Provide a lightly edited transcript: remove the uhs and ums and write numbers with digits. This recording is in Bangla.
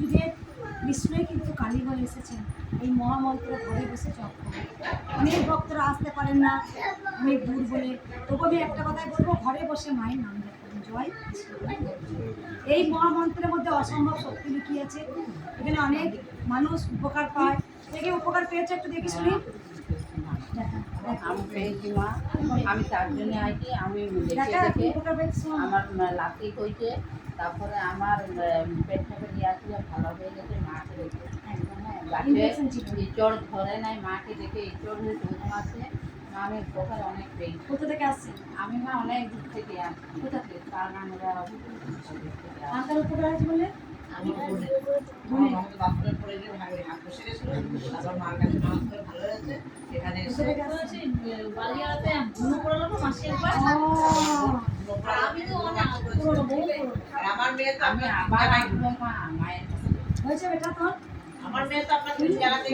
যুগের কৃষ্ণই কিন্তু কালী বলে এসেছেন এই মহামন্ত্র ঘরে বসে জপ করে। অনেক ভক্তরা আসতে পারেন না, অনেক দূর বলে, তবু আমি একটা কথাই বলবো, ঘরে বসে মায়ের নাম জপ করুন। জয় কৃষ্ণ। এই মহামন্ত্রের মধ্যে অসম্ভব শক্তি লুকিয়ে আছে। এখানে অনেক মানুষ উপকার পায়। থেকে উপকার পেয়েছে একটু দেখি শুনি। আমি পেয়েছি মা, আমি তার জন্য আইছি। আমি দেখে আমার লাতি হয়েছে, তারপরে আমার পেটটা বেরিয়ে আসলে ভালো হয়ে গেছে। মাকে দেখে গাছে ইঁচড় ধরে নাই, মাকে দেখে ইঁচড় হয়ে 2 মাসে মা আমি উপকার অনেক পেয়েছি। কোথা থেকে আসছে? আমি মা অনেক দূর থেকে আসছি। কোথা থেকে? তার আমরা মাতার উপকার আছে বলে আমি বাথরুমে পড়ে গিয়ে হাত বসে গেছিল, তারপর মার কাছে নামাজ পড়ে ভালো হয়েছে। এখানে এসে বালিয়াতে ঘুনো পড়লো তো মাসি একবার। আমি তো অনেক আর আমার মেয়ে তো আমি আবার আসবো মা মায়ের কাছে। হয়েছে বেটা তোর? আমার মেয়ে তো আপনার জায়গাতে